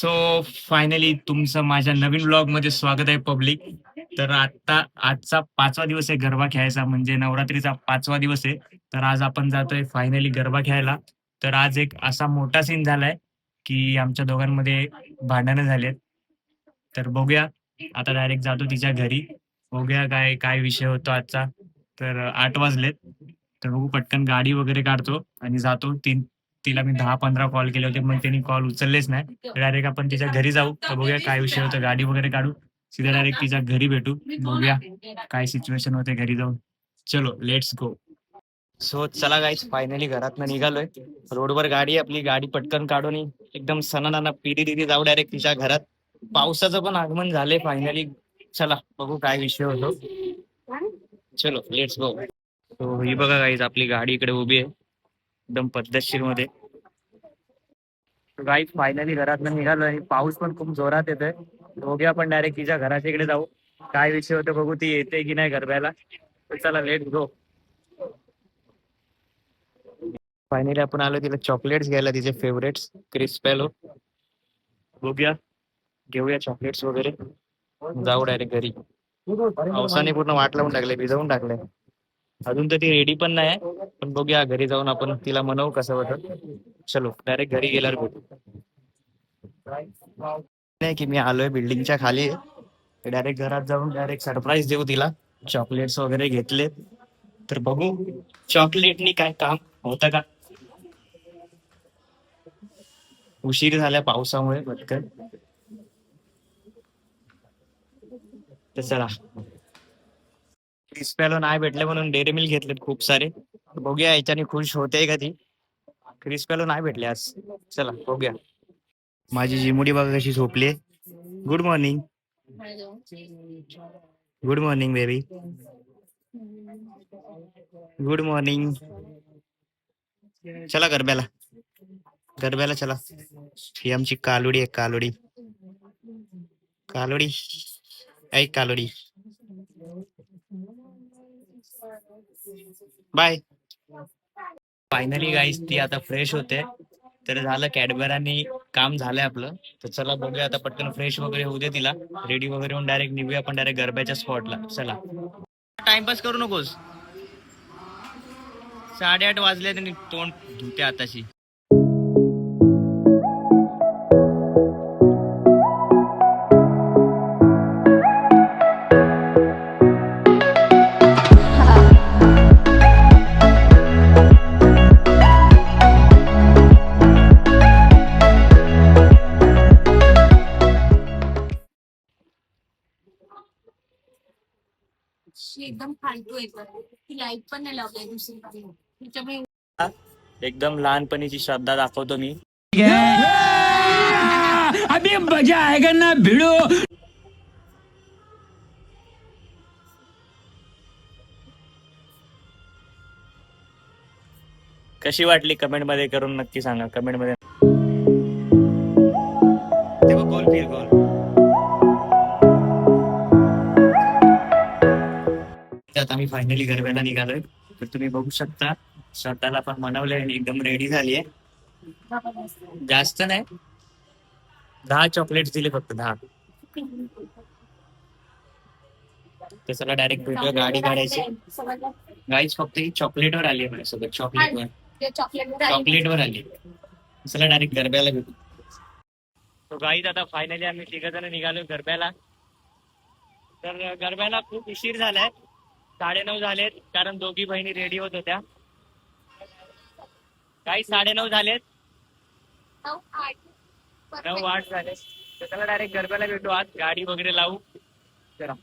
So finally तुमचं माझ्या नवीन blog मध्ये स्वागत आहे पब्लिक. तर आता आजचा 5वा दिवस आहे गरबा खेळायचा, म्हणजे नवरात्रीचा 5वा दिवस आहे. तर आज आपण जातोय फायनली गरबा खेळायला. तर आज एक असा मोठा सीन झालाय की आमच्या दोघांमध्ये भांडणं झालेत. तर बघूया, आता डायरेक्ट जातो तिच्या घरी. बघूया काय काय विषय होतो आजचा. तर 8 वाजलेत. तर बघू, पटकन गाडी वगैरे काढतो आणि जातो. तिला मी 10-15 कॉल केले होते, पण तिने कॉल उचललेच नाही. डायरेक्ट आपण तिच्या घरी जाऊ. तर बघूया काय विषय होतो. गाडी वगैरे काढू, सीधा डायरेक्ट तिच्या घरी भेटू. बघूया काय सिच्युएशन होते घरी जाऊन. चलो लेट्स गो. सो चला गाईज, फायनली घरातनं निघालोय. रोडवर गाडी आहे आपली. गाडी पटकन काढून एकदम सणाना पिढी दिदी जाऊ डायरेक्ट तिच्या घरात. पावसाचं पण आगमन झालंय फायनली. चला बघू काय विषय होतो. चलो लेट्स गो. तो ही बघा गाईज, आपली गाडी इकडे उभी आहे एकदम पद्धतशीर मध्ये. गाईज फायनली घरातनं निघालो आणि पाऊस पण खूप जोरात येतोय. दोघे आपण डायरेक्ट तिच्या घराच्या इकडे जाऊ. काय विषय होतो बघू, ती येते की नाही गरब्याला. तर चला लेट्स गो. फायनली आपण आलो तिला चॉकलेट्स घ्यायला, तिचे फेवरेट्स क्रिस्पेलो. बघूया, घेऊया चॉकलेट्स वगैरे, जाऊ डायरेक्ट घरी. पावसाने पूर्ण वाट लावून टाकले, भिजवून टाकले. अजून तर ती रेडी पण नाही, पण बघूया घरी जाऊन आपण तिला मनवू कसं होतं. चलो डायरेक्ट घरी गेल्यावर भेटू. नाही की मी आलोय बिल्डिंगच्या खाली, डायरेक्ट घरात जाऊन डायरेक्ट सरप्राईज देऊ तिला. चॉकलेट्स वगैरे घेतले, तर बघू चॉकलेटनी काय काम होतं का. उशीर झाल्या पावसामुळे पटकन. तर चला, क्रिस्प्यालो नाही भेटले म्हणून डेअरी मिल्क घेतलेत खूप सारे. बघूया याच्याने खुश होते का ती. क्रिस्प्यालो नाही भेटले आज. चला बघूया. माझी जिमुडी बघा कशी झोपली. Good morning. Good morning baby. Good morning. चला गरब्याला, गरब्याला चला. ही आमची कालोडी आहे, कालोडी. कालोडी, ऐक कालोडी. बाय. फायनली गाईस ती आता फ्रेश होते. तर झालं, कॅडबरांनी काम झालंय आपलं. तर चला बघूया आता, पटकन फ्रेश वगैरे होऊ दे तिला. रेडी वगैरे होऊन डायरेक्ट निघूया आपण डायरेक्ट गरब्याच्या स्पॉटला. चला, टाइमपास करू नकोस. 8:30 वाजले त्यांनी तोंड धुते आताशी. एकदम फालतू येतो. ती लाईट पण नाही लावली दुसरीकडे, त्याच्यामुळे एकदम लहानपणीची श्रद्धा दाखवतो मी. अभी मजा आएगा ना भिड़ो. कशी वाटली कमेंट मध्ये करून नक्की सांगा. कमेंट मध्ये तेव्हा गोल फिर गोल. त्यात आम्ही फायनली गरब्याला निघालोय. तर तुम्ही बघू शकता, श्रद्धाला पण मनवलंय आणि एकदम रेडी झालीये. जास्त नाही, 10 चॉकलेट्स दिले फक्त, 10. तर चला डायरेक्ट भेटूया, गाडी काढायची. गाईच फक्त ही चॉकलेटवर आली आहे माझ्यासोबत. चॉकलेटवर आली. चला डायरेक्ट गरब्याला भेटू. तो गाईज आता फायनली आम्ही 3 जण निघालो गरब्याला. तर गरब्याला खूप उशीर झालाय, 9:30 झालेत, कारण दोघी बहिणी रेडी होत होत्या. काही 9:30 झालेत, 9:08 झाले. तर त्याला डायरेक्ट गरब्याला भेटू. आज गाडी वगैरे लावू. चला.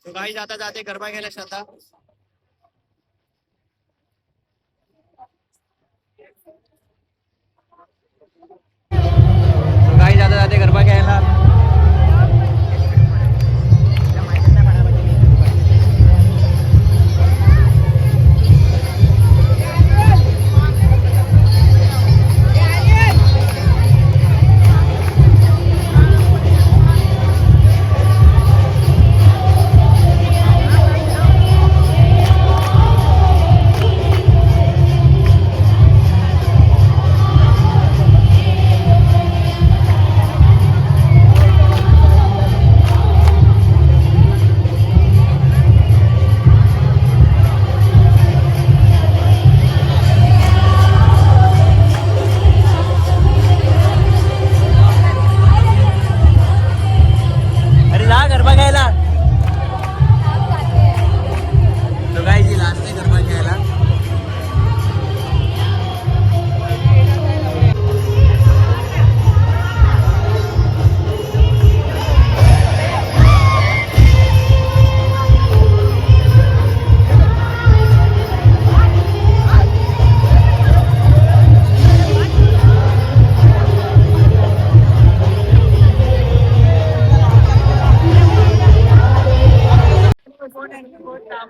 तो गाईज आता जाते गरबा घ्यायला श्रद्धा. तो गाईज आता जाते गरबा घ्यायला.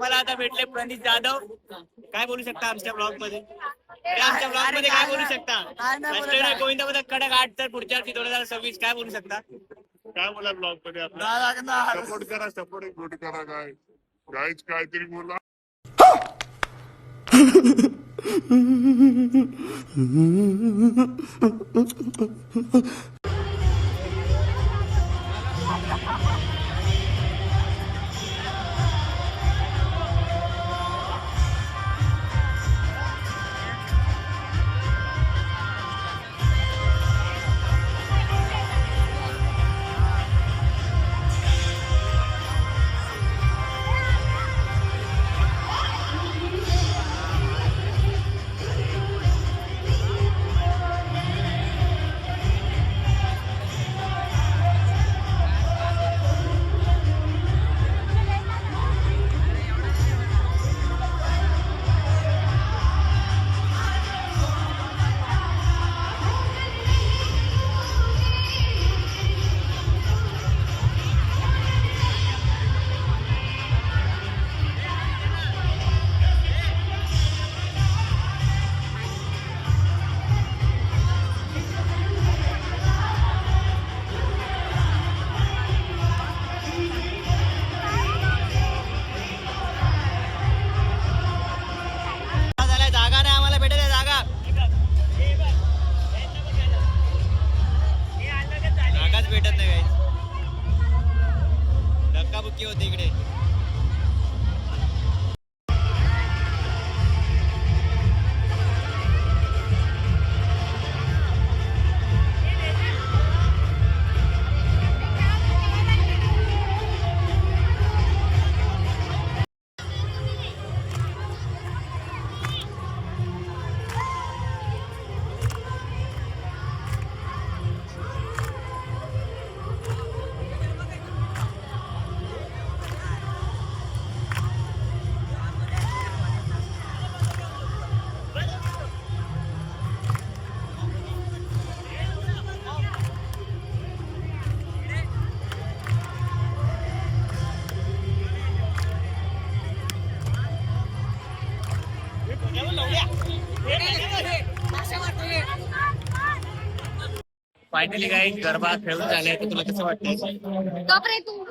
आम्हाला आता भेटले प्रणित जाधव. काय बोलू शकता आमच्या ब्लॉग मध्ये? आमच्या ब्लॉग मध्ये काय बोलू शकता? गोविंद कडक 8 तर पुढच्या वर्षी 2026 काय बोलू शकता? काय बोला ब्लॉग मध्ये सपोर्ट करा काय गाईच काहीतरी बोला. जागा नाही आम्हाला भेटत आहे जागा. जागाच भेटत नाही काही. धक्काबुक्की होते इकडे. फायनली काय गरबा खेळून झाले. तुला कसं वाटतंय? गप रे तू.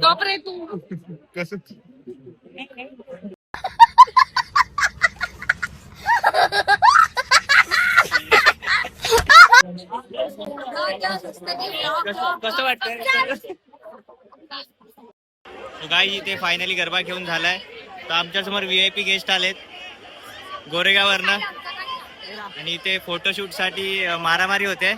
गप रे तू. कसं कसं वाटतंय? गाई इथे फायनली गरबा खेळून झालाय. तर आमच्या समोर VIP गेस्ट आलेत गोरेगाववरनं आणि इथे फोटोशूट साठी मारामारी होते.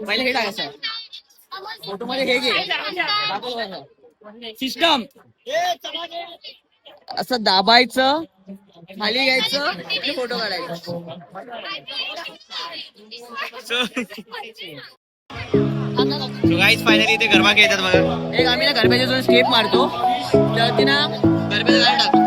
पहिले हे टाकायचं फोटो मध्ये हे घे सिस्टम असं दाबायचं खाली घ्यायचं आणि फोटो काढायचा. गाईज फायनली इथे गरबा खेळतात बघा. एक आम्ही ना गरब्याच्या जो स्टेप मारतो त्यावरती ना गरब्याचं गाणं टाकतो.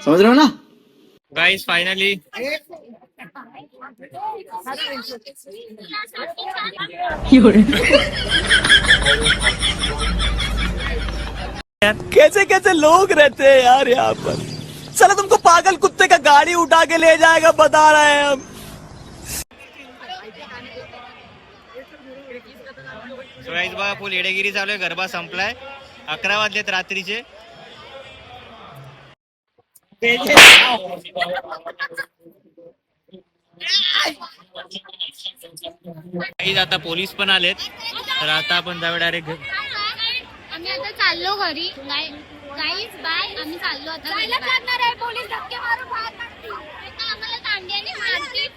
समझ रहे हो ना. गाईज फायनली कैसे कैसे लोग रहते हैं यार यहाँ पर. चलो तुमको पागल कुत्ते का गाड़ी उठा के ले जाएगा बता रहे हैं हम. गाईज बघा फुल येडेगिरी चालू आहे. गरबा संपलाय. 11 वाजलेत रात्रीचे. गाईज आता पोलीस पण आलेत. तर आता आपण जाऊ डायरेक्ट आम्ही आता चाललो घरी. Guys bye. आम्ही चाललो आता. जायलाच लागणार आहे. पोलीस धक्के मारून बाहेर काढतील. आता आम्हाला दांड्याने मारतील.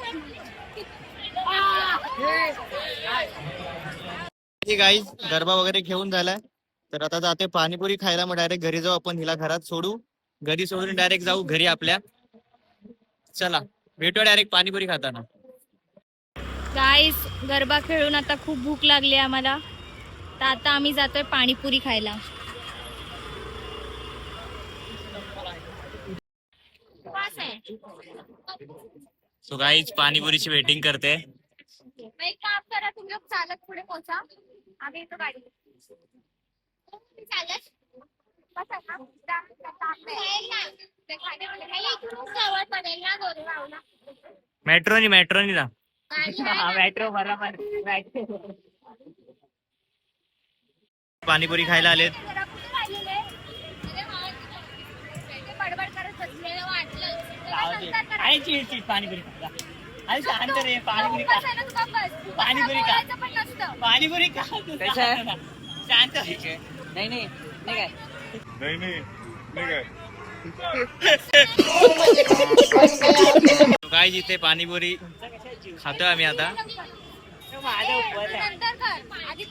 गाईज गरबा वगैरे घेऊन झालाय. तर आता जाते पाणीपुरी खायला. मग डायरेक्ट घरी जाऊ आपण. हिला घरात सोडू. घरी सोडून डायरेक्ट जाऊ घरी आपल्या. चला भेटू डायरेक्ट पाणीपुरी खाताना. गाईज गरबा खेळून आता खूप भूक लागली आम्हाला. तर आता आम्ही जातोय पाणीपुरी खायला. सो गाईज पाणीपुरीची वेटिंग करते. एक काम करा, तुम्ही लोक चालत पुढे पोहोचा. आम्ही येतो गाडी. चालत बसा ना. मेट्रोनी जा. मेट्रो बरोबर. पाणीपुरी खायला आलेत. बडबड करत बसलेलं वाटलं. पाणीपुरी शांत रे. पाणीपुरी खा. पाणीपुरी खा. पाणीपुरी खा. शांत. नाही काय गाईज इथे पाणीपुरी खातोय आम्ही आता. नंतर कर. आधी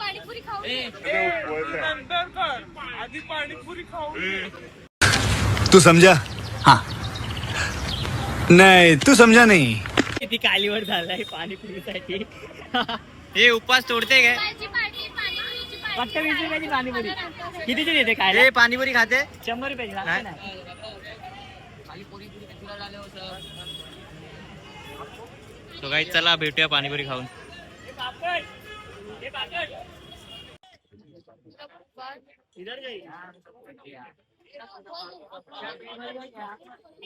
पाणीपुरी खाऊ. तू समझा? हाँ नहीं तू समझा नहीं. किती कालीवर झालाय पाणीपुरीसाठी. हे उपवास तोडते काय? फक्त 20 रुपयाची पाणीपुरी. कितीची देते काय? हे पाणीपुरी खाते 100 रुपयाची. नाही. तो गाईज चला भेटूया पाणीपुरी खाऊन.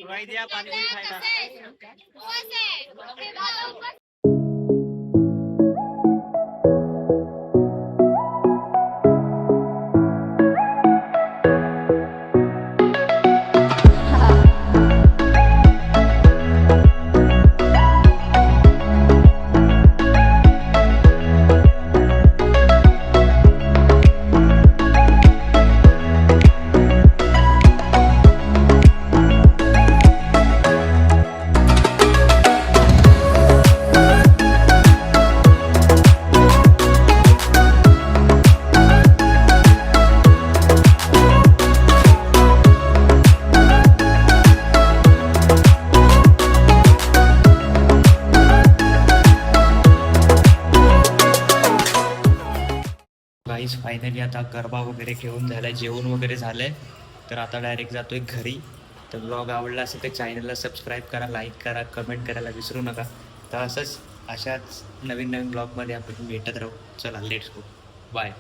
गाईज या पाणीपुरी खायला. गाईज फायनली आता गरबा वगैरे खेळून झालाय. जेवण वगैरे झालंय. तर आता डायरेक्ट जातोय घरी. तर ब्लॉग आवडला असेल तर चॅनलला सबस्क्राईब करा, लाईक करा, कमेंट करायला विसरू नका. तर अशाच नवीन ब्लॉगमध्ये आपण भेटत राहू. चला लेट्स गो. बाय.